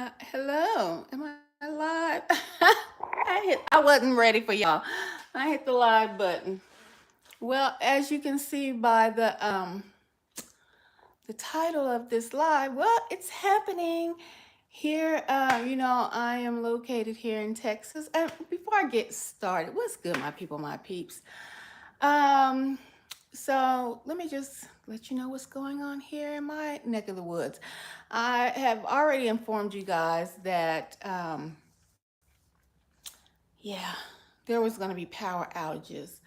Hello, am I live? I wasn't ready for y'all. I hit the live button. Well, as you can see by the title of this live, well, it's happening here. I am located here in Texas. And before I get started, what's good, my people, my peeps? Um, so let me just let you know what's going on here in my neck of the woods. I have already informed you guys that yeah, there was going to be power outages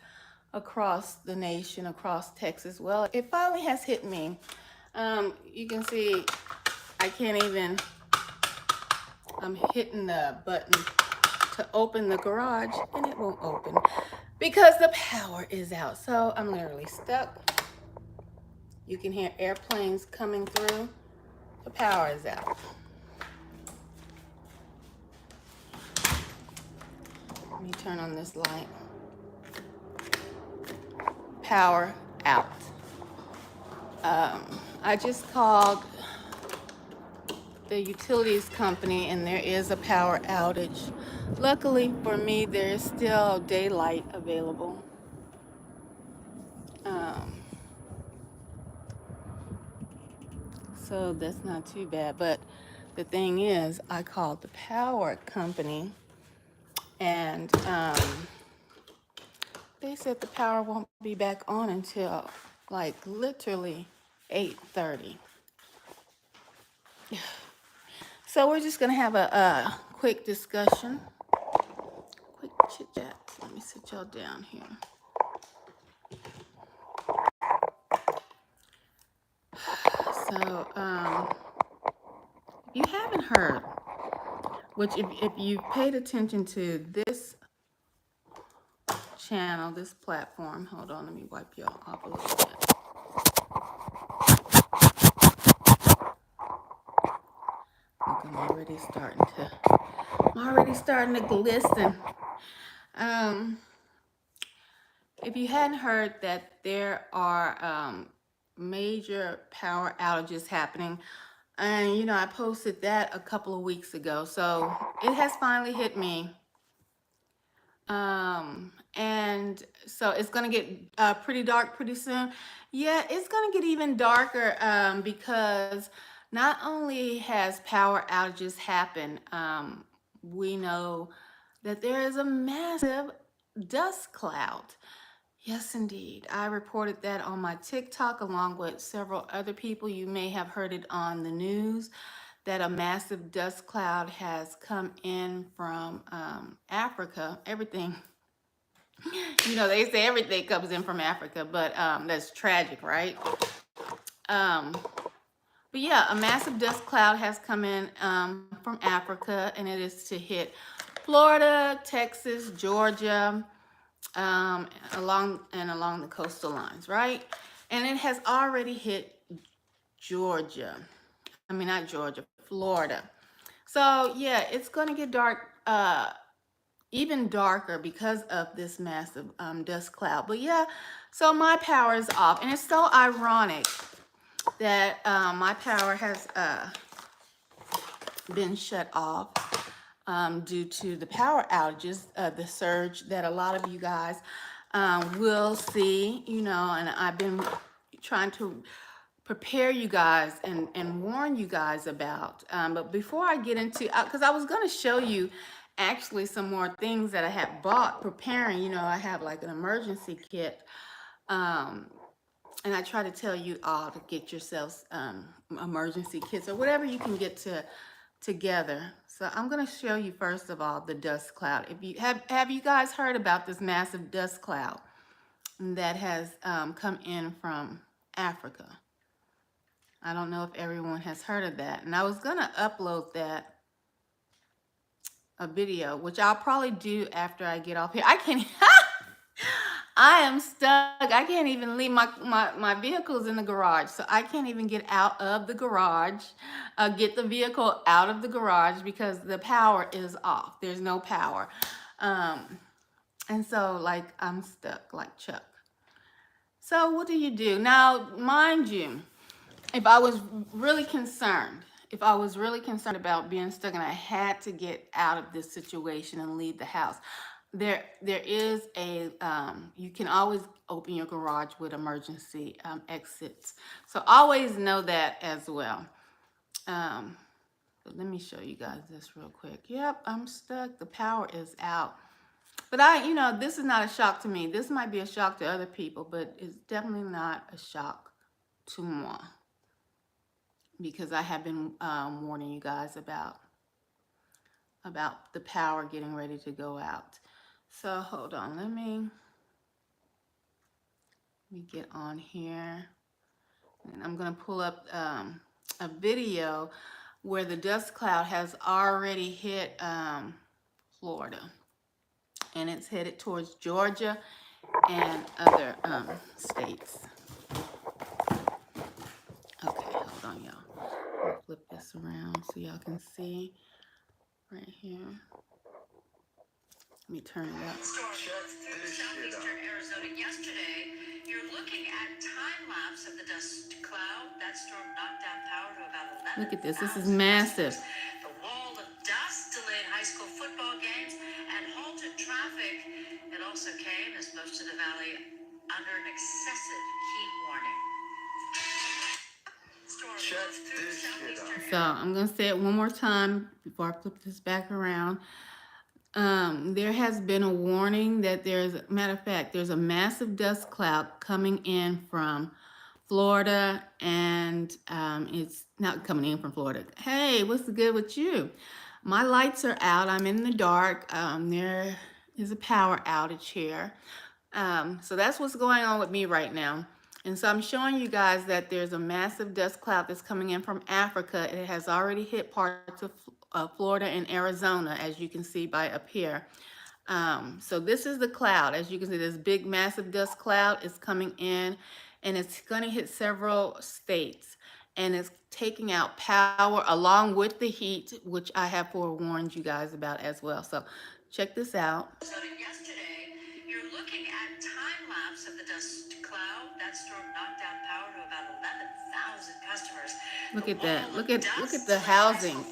across the nation, across Texas. Well, it finally has hit me. You can see I can't even, I'm hitting the button to open the garage and it won't open because the power is out. So I'm literally stuck. You can hear airplanes coming through. The power is out. Let me turn on this light. Power out. I just called the utilities company and there is a power outage. Luckily for me, there is still daylight available. Um, so that's not too bad. But the thing is, I called the power company and they said the power won't be back on until like literally 8:30. So we're just gonna have a quick discussion, quick chit chat. Let me sit y'all down here. So if you haven't heard, which if you've paid attention to this channel, this platform, hold on, let me wipe y'all off a little bit. Look, I'm already starting to glisten. Um, if you hadn't heard that there are major power outages happening, and I posted that a couple of weeks ago, so it has finally hit me. And so it's gonna get pretty dark pretty soon. Yeah, it's gonna get even darker because not only has power outages happened, we know that there is a massive dust cloud. Yes, indeed. I reported that on my TikTok along with several other people. You may have heard it on the news that a massive dust cloud has come in from Africa. Everything, they say everything comes in from Africa, but that's tragic, right? Um, but yeah, a massive dust cloud has come in from Africa, and it is to hit Florida, Texas, Georgia, along the coastal lines, right? And it has already hit Georgia. I mean, not Georgia, Florida. So yeah, it's going to get dark, even darker because of this massive dust cloud. But yeah, so my power is off, and it's so ironic that my power has been shut off due to the power outages, the surge that a lot of you guys will see, and I've been trying to prepare you guys and warn you guys about. But before I get into, because I was going to show you actually some more things that I had bought preparing, I have like an emergency kit. And I try to tell you all to get yourselves emergency kits or whatever you can get together. So I'm going to show you first of all the dust cloud. If you have you guys heard about this massive dust cloud that has come in from Africa? I don't know if everyone has heard of that. And I was going to upload a video, which I'll probably do after I get off here. I can't, I am stuck. I can't even leave my vehicles in the garage. So I can't even get out of the garage, get the vehicle out of the garage because the power is off. There's no power. And so like I'm stuck like Chuck. So what do you do? Now, mind you, if I was really concerned, if I was really concerned about being stuck and I had to get out of this situation and leave the house, there is a you can always open your garage with emergency exits. So always know that as well. Um, but let me show you guys this real quick. Yep, I'm stuck. The power is out. But this is not a shock to me. This might be a shock to other people, but it's definitely not a shock to moi because I have been warning you guys about the power getting ready to go out. So hold on, let me get on here, and I'm gonna pull up a video where the dust cloud has already hit Florida, and it's headed towards Georgia and other states. Okay, hold on, y'all. I'll flip this around so y'all can see right here. Let me turn it up. Storm through southeastern Arizona yesterday. You're looking at time lapse of the dust cloud. That storm knocked down power to about 11,000. Look at this. This is massive. The wall of dust delayed high school football games and halted traffic. It also came as most of the valley under an excessive heat warning. Check this shit out. So I'm gonna say it one more time before I flip this back around. There has been a warning that matter of fact, there's a massive dust cloud coming in from Florida, and it's not coming in from Florida. Hey, what's the good with you? My lights are out. I'm in the dark. There is a power outage here. So that's what's going on with me right now. And so I'm showing you guys that there's a massive dust cloud that's coming in from Africa. It has already hit parts of Florida and Arizona, as you can see by up here. So this is the cloud. As you can see, this big, massive dust cloud is coming in, and it's going to hit several states. And it's taking out power along with the heat, which I have forewarned you guys about as well. So check this out. Yesterday, you're looking at time lapse of the dust cloud. That storm knocked down power to about 11,000 customers. Look at that. Look at the housing.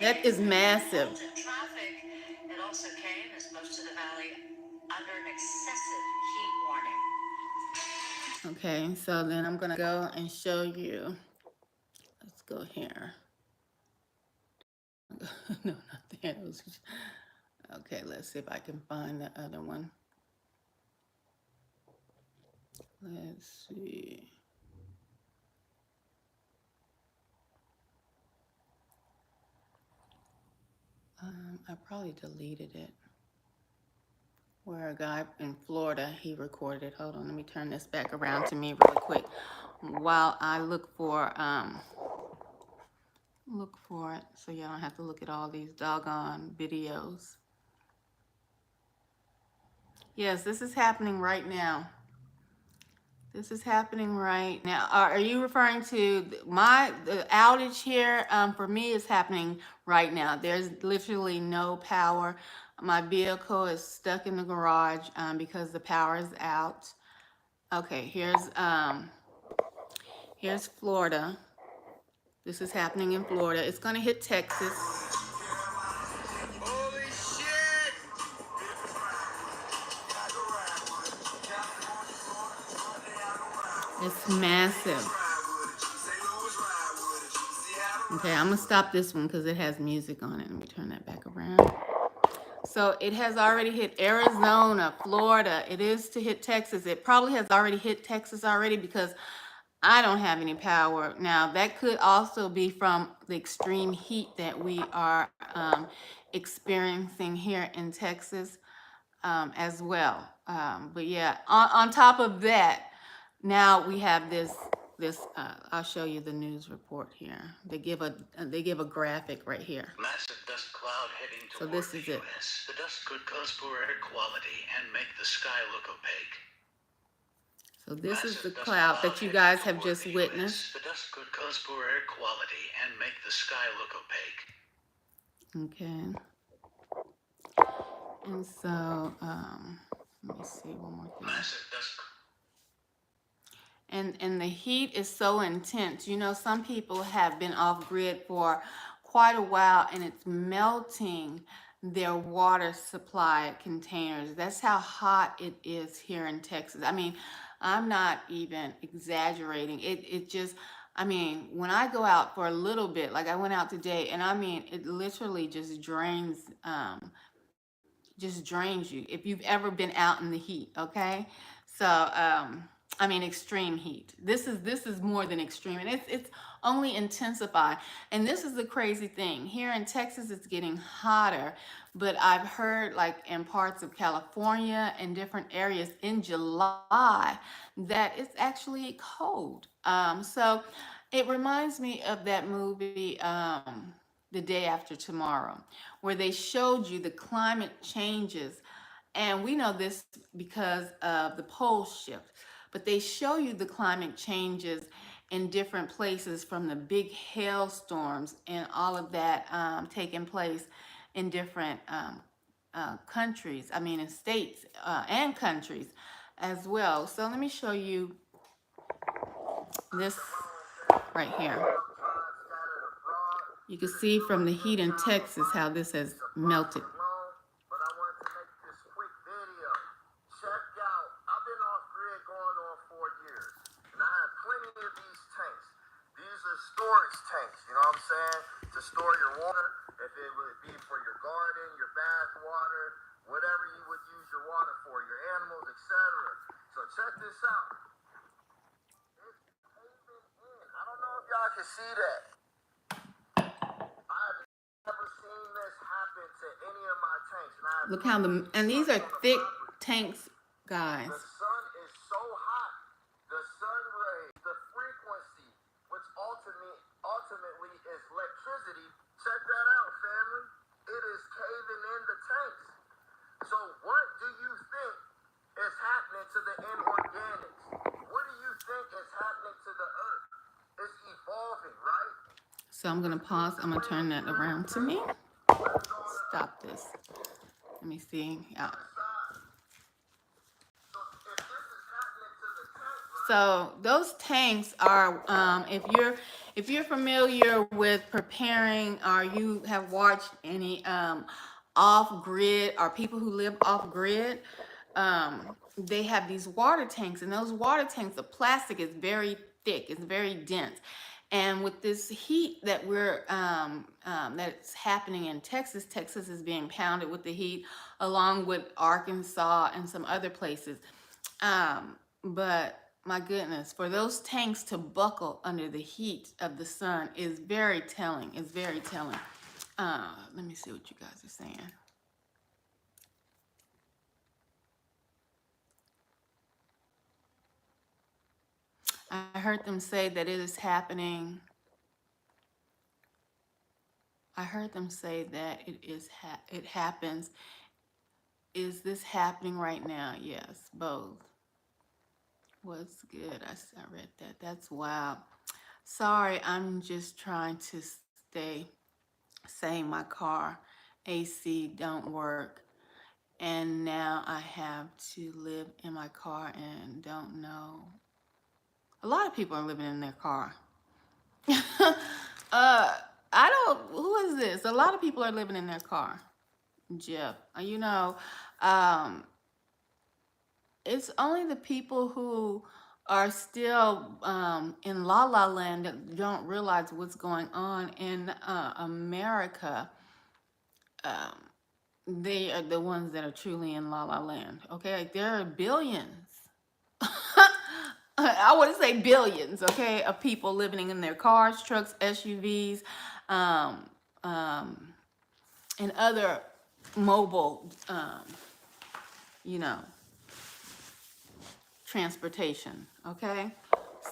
That is massive. Traffic. It also came as most of the valley under an excessive heat warning. Okay, so then I'm gonna go and show you. Let's go here. No, not there. Okay, let's see if I can find the other one. Let's see. I probably deleted it. Where a guy in Florida, he recorded it. Hold on, let me turn this back around to me really quick while I look for it so y'all don't have to look at all these doggone videos. Yes, this is happening right now. This is happening right now. Are you referring to the outage here? For me, is happening right now. There's literally no power. My vehicle is stuck in the garage because the power is out. Okay, here's Florida. This is happening in Florida. It's gonna hit Texas. Holy shit! It's massive. Okay, I'm gonna stop this one because it has music on it. Let me turn that back around. So it has already hit Arizona, Florida. It is to hit Texas. It probably has already hit Texas already because I don't have any power. Now, that could also be from the extreme heat that we are experiencing here in Texas as well. But yeah, on top of that, now we have this. I'll show you the news report here. They give a graphic right here. Massive dust cloud heading So toward this is the it. U.S. The dust could cause poor air quality and make the sky look opaque. So this is the Massive dust cloud that you heading guys have toward just the witnessed. US. The dust could cause poor air quality and make the sky look opaque. Okay. And so, let me see one more thing. Massive dust. and the heat is so intense. You know, some people have been off grid for quite a while, and it's melting their water supply containers. That's how hot it is here in Texas. I mean, I'm not even exaggerating. It just, I mean, when I go out for a little bit, like I went out today, and I mean, it literally just drains you if you've ever been out in the heat. Okay, so I mean, extreme heat. This is more than extreme, and it's only intensified. And this is the crazy thing: here in Texas it's getting hotter, but I've heard, like, in parts of California and different areas in July, that it's actually cold. So it reminds me of that movie, The Day After Tomorrow, where they showed you the climate changes. And we know this because of the pole shift, but they show you the climate changes in different places, from the big hailstorms and all of that taking place in different countries, I mean, in states and countries as well. So let me show you this right here. You can see from the heat in Texas how this has melted. But I wanted to make this quick video. Check out, I've been off grid going on 4 years, and I have plenty of these tanks. These are storage tanks, you know what I'm saying? To store your water, if it would be for your garden, your bath water, whatever you would use your water for, your animals, etc. So check this out. It's caving in. I don't know if y'all can see that. I've never seen this happen to any of my tanks, and I have Look how and these are on the thick property. tanks, guys. The sun is so hot. The sun rays, the frequency, which ultimately is electricity. Check that out, family. It is caving in the tanks. So what do you think is happening to the inorganics? What do you think is happening to the earth? It's evolving, right? So I'm gonna pause. I'm gonna turn that around to me. Stop this. Let me see. So those tanks are, if you're familiar with preparing, or you have watched any off grid, or people who live off grid, they have these water tanks, and those water tanks, the plastic is very thick, it's very dense. And with this heat that that's happening in Texas, Texas is being pounded with the heat, along with Arkansas and some other places. But my goodness, for those tanks to buckle under the heat of the sun is very telling. It's very telling. Let me see what you guys are saying. I heard them say that it is happening. I heard them say that it happens. Is this happening right now? Yes, both. What's good? I read that. That's wild. Sorry, I'm just trying to stay sane. My car AC don't work, and now I have to live in my car and don't know. A lot of people are living in their car. I don't. Who is this? A lot of people are living in their car. Jeff, um, it's only the people who are still in La La Land that don't realize what's going on in America. Um, they are the ones that are truly in La La Land. Okay, like, there are billions. I wouldn't say billions, okay, of people living in their cars, trucks, SUVs, um, um, and other mobile, you know, transportation. Okay,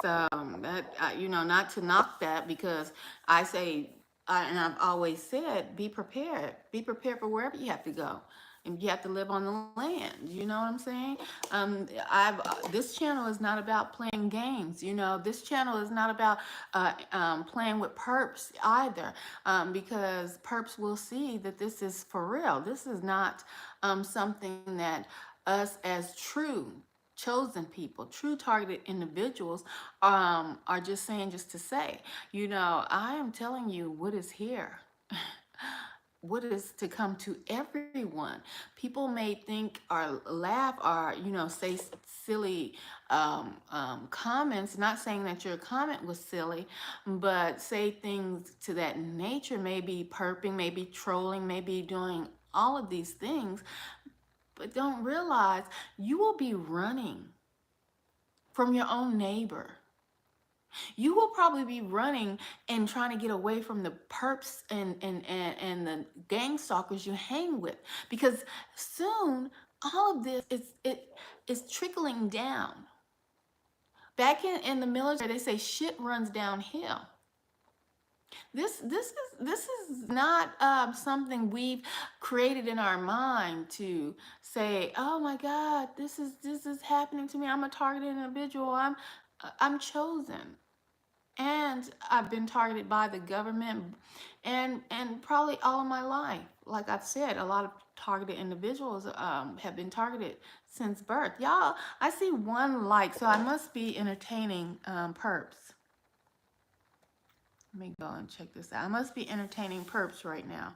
so that not to knock that, because I say, and I've always said, be prepared. Be prepared for wherever you have to go, and you have to live on the land. You know what I'm saying? I've This channel is not about playing games. This channel is not about playing with perps either, because perps will see that this is for real. This is not something that us as true chosen people, true targeted individuals, are just saying just to say, I am telling you what is here. What is to come to everyone. People may think or laugh or, say silly comments, not saying that your comment was silly, but say things to that nature, maybe perping, maybe trolling, maybe doing all of these things, but don't realize you will be running from your own neighbor. You will probably be running and trying to get away from the perps and the gang stalkers you hang with, because soon all of this is trickling down. Back in the military, they say shit runs downhill. This is not something we've created in our mind to say, oh my God, this is happening to me. I'm a targeted individual. I'm chosen. And I've been targeted by the government, and probably all of my life. Like I've said, a lot of targeted individuals have been targeted since birth. Y'all, I see one like, so I must be entertaining perps. Let me go and check this out. I must be entertaining perps right now.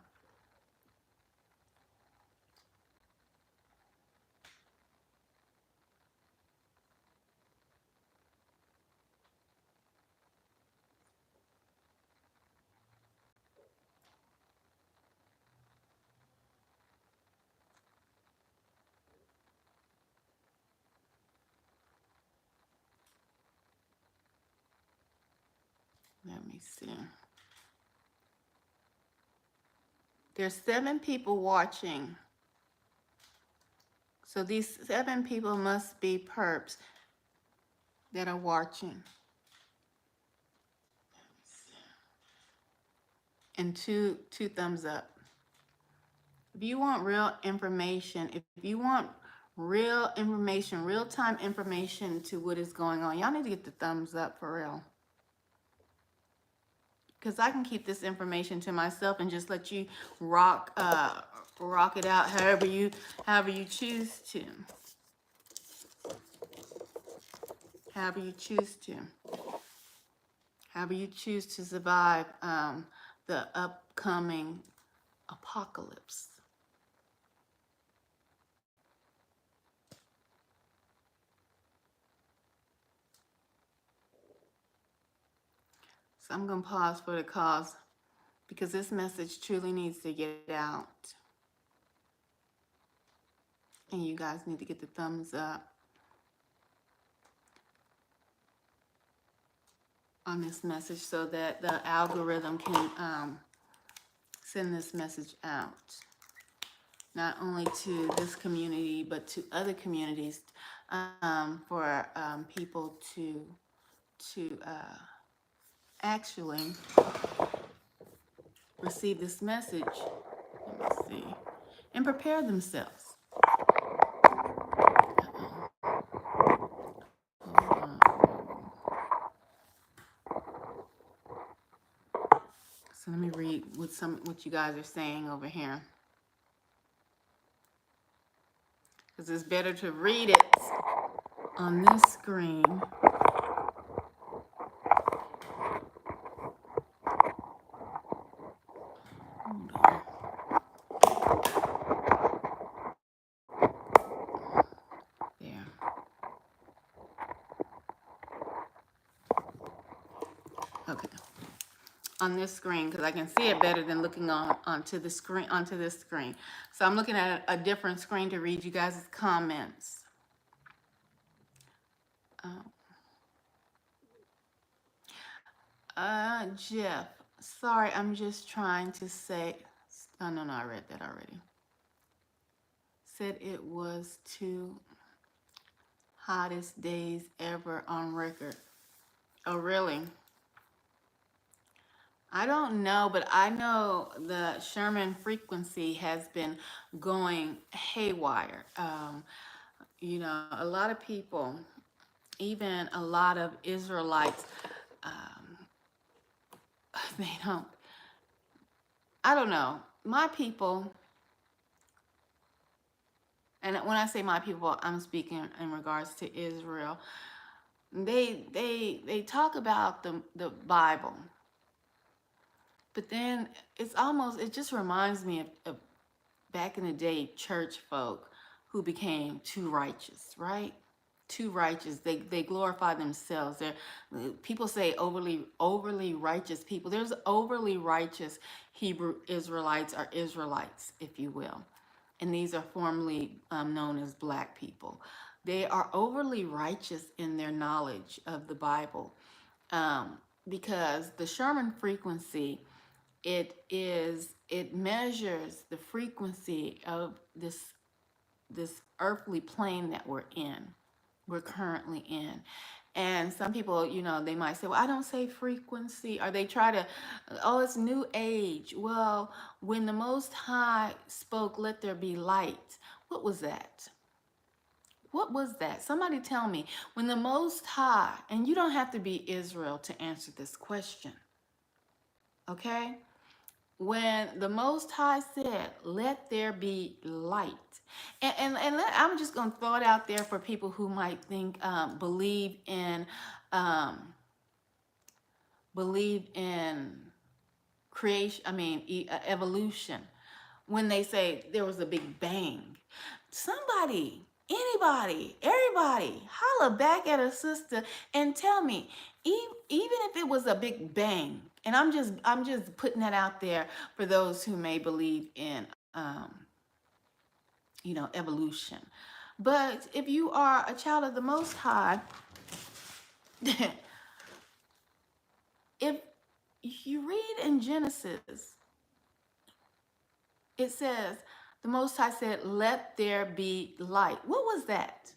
Let me see. There's 7 people watching. So these 7 people must be perps that are watching. And two thumbs up. If you want real information, if you want real information, real-time information to what is going on, y'all need to get the thumbs up for real. Because I can keep this information to myself and just let you rock it out however you choose to. However you choose to. However you choose to survive the upcoming apocalypse. So I'm going to pause for the cause, because this message truly needs to get out. And you guys need to get the thumbs up on this message so that the algorithm can send this message out. Not only to this community, but to other communities, for people to actually receive this message. Let me see. And prepare themselves. So let me read what you guys are saying over here, because it's better to read it on this screen. Hold on. There. Okay. On this screen, because I can see it better than looking onto this screen. So I'm looking at a different screen to read you guys' comments. Jeff, sorry, I'm just trying to say. Oh no, I read that already. Said it was 2 hottest days ever on record. Oh really? I don't know, but I know the Sherman frequency has been going haywire. A lot of people, even a lot of Israelites, they don't, I don't know. My people, and when I say my people, I'm speaking in regards to Israel. They talk about the Bible, but then it just reminds me of back in the day church folk who became too righteous, right? Too righteous. They glorify themselves. They're people say overly righteous people. There's overly righteous Hebrew Israelites or Israelites, if you will, and these are formerly known as black people. They are overly righteous in their knowledge of the Bible, because the Sherman frequency, it measures the frequency of this earthly plane that we're currently in. And some people, they might say, well, I don't say frequency, or they try to, oh, it's new age. Well, when the Most High spoke, let there be light, what was that? What was that? Somebody tell me. When the Most High, and you don't have to be Israel to answer this question, okay? When the Most High said, let there be light. I'm just going to throw it out there for people who might think, um, believe in creation, evolution. When they say there was a big bang, somebody, anybody, everybody, holla back at a sister and tell me, even if it was a big bang, and I'm just putting that out there for those who may believe in, evolution. But if you are a child of the Most High, if you read in Genesis, it says, the Most High said, let there be light. What was that?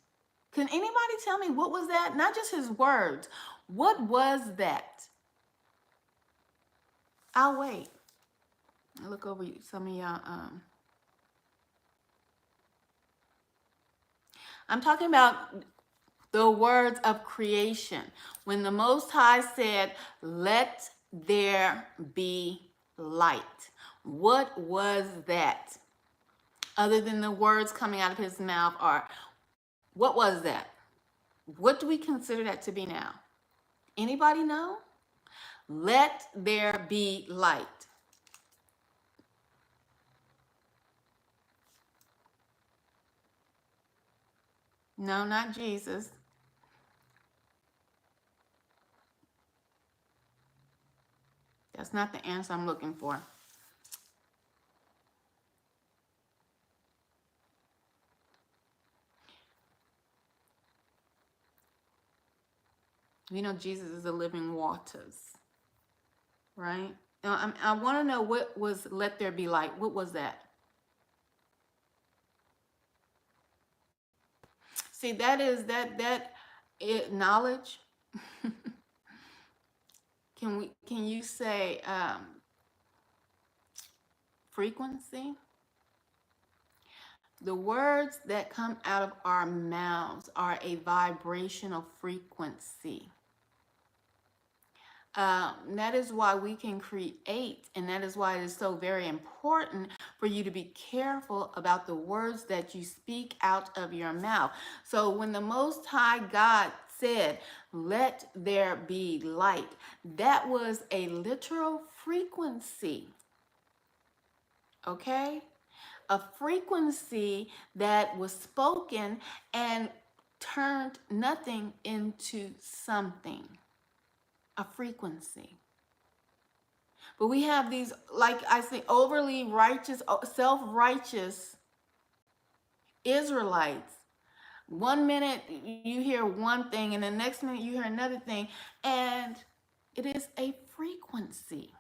Can anybody tell me what was that? Not just his words. What was that? I'll wait. I'll look over some of y'all. I'm talking about the words of creation. When the Most High said, let there be light. What was that? Other than the words coming out of his mouth, or what was that? What do we consider that to be now? Anybody know? Let there be light. No, not Jesus. That's not the answer I'm looking for. We know Jesus is the living waters, right? Now, I want to know what was let there be light. What was that? See, that is knowledge. Can you say frequency? The words that come out of our mouths are a vibrational frequency. That is why we can create, and that is why it is so very important for you to be careful about the words that you speak out of your mouth. So when the Most High God said, let there be light, that was a literal frequency, okay? A frequency that was spoken and turned nothing into something. A frequency. But we have these, like I say, overly righteous, self-righteous Israelites. 1 minute you hear one thing, and the next minute you hear another thing, and it is a frequency.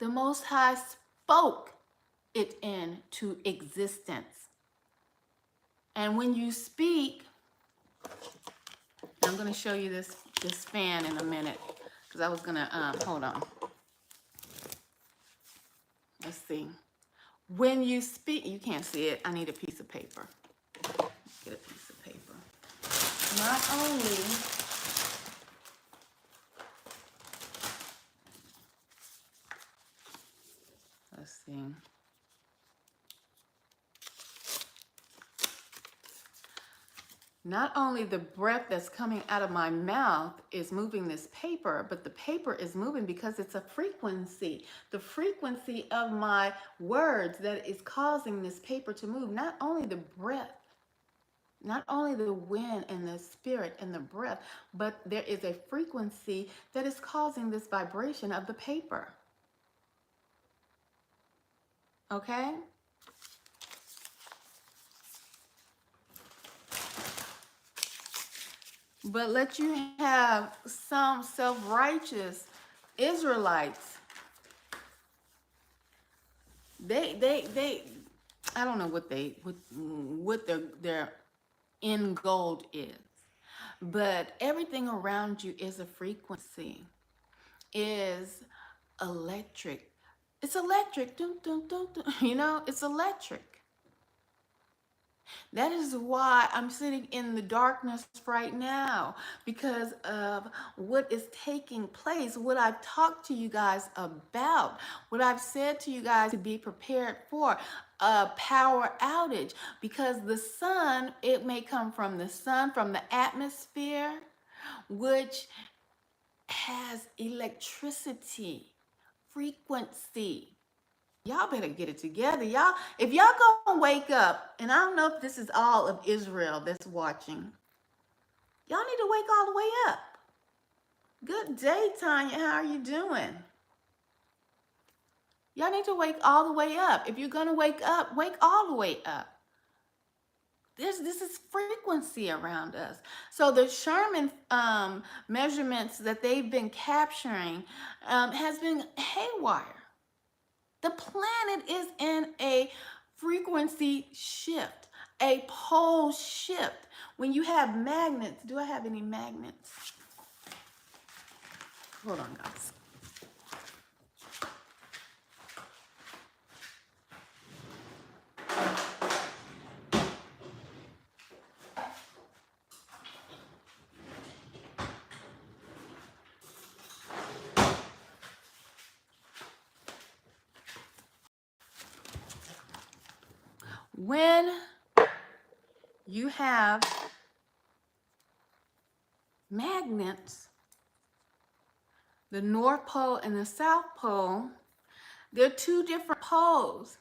The Most High spoke it into existence. And when you speak, I'm going to show you this fan in a minute, because I was going to, hold on. Let's see. When you speak, you can't see it. I need a piece of paper. Get a piece of paper. Not only let's see. not only the breath that's coming out of my mouth is moving this paper, but the paper is moving because it's a frequency. The frequency of my words that is causing this paper to move. Not only the breath, not only the wind and the spirit and the breath, but there is a frequency that is causing this vibration of the paper. Okay? But let you have some self-righteous Israelites. They I don't know what their end goal is. But everything around you is a frequency, is electric. It's electric. Dun, dun, dun, dun. You know, it's electric. That is why I'm sitting in the darkness right now, because of what is taking place, what I've talked to you guys about, what I've said to you guys to be prepared for, a power outage, because the sun, it may come from the sun, from the atmosphere, which has electricity, frequency. Y'all better get it together. Y'all, if y'all gonna wake up, and I don't know if this is all of Israel that's watching, y'all need to wake all the way up. Good day, Tanya. How are you doing? Y'all need to wake all the way up. If you're gonna wake up, wake all the way up. This is frequency around us. So the Sherman measurements that they've been capturing has been haywire. The planet is in a frequency shift, a pole shift. When you have magnets, do I have any magnets? Hold on, guys. When you have magnets, the North Pole and the South Pole, they're two different poles.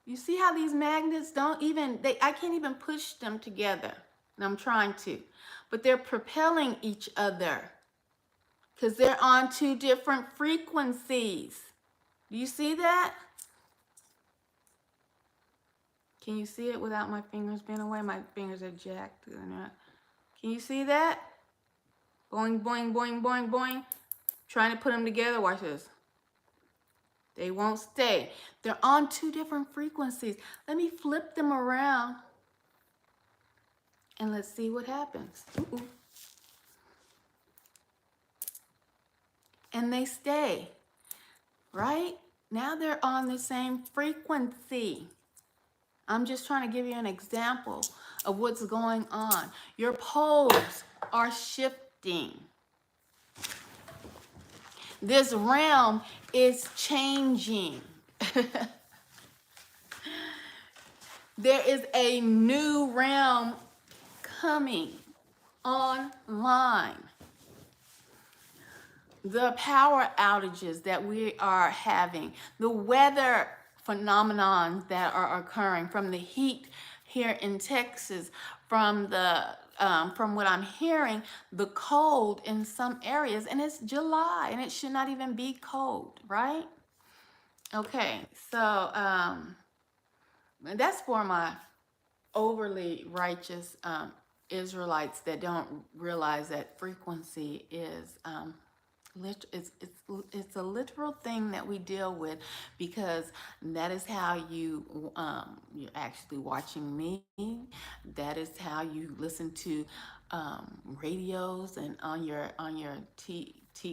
You see how these magnets I can't even push them together. And I'm trying to. But they're propelling each other because they're on two different frequencies. Do you see that? Can you see it without my fingers being away? My fingers are jacked. Can you see that? Boing, boing, boing, boing, boing. Trying to put them together. Watch this. They won't stay. They're on two different frequencies. Let me flip them around and let's see what happens. Ooh. And they stay, right? Now they're on the same frequency. I'm just trying to give you an example of what's going on. Your poles are shifting. This realm is changing. There is a new realm coming online. The power outages that we are having, the weather phenomenons that are occurring, from the heat here in Texas, from what I'm hearing, the cold in some areas, and it's July and it should not even be cold, right? Okay, so that's for my overly righteous Israelites that don't realize that frequency is it's a literal thing that we deal with, because that is how you're actually watching me. That is how you listen to radios and on your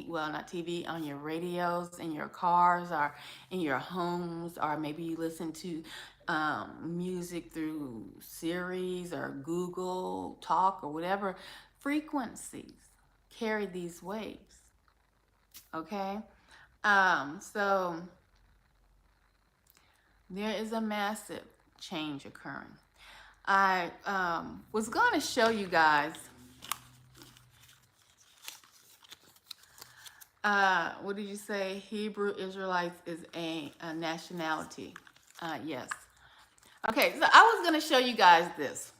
well, not TV, on your radios in your cars or in your homes, or maybe you listen to music through Siri's or Google Talk or whatever. Frequencies carry these waves. Okay, so there is a massive change occurring. I was going to show you guys. What did you say? Hebrew Israelites is a nationality. Yes. Okay, so I was going to show you guys this.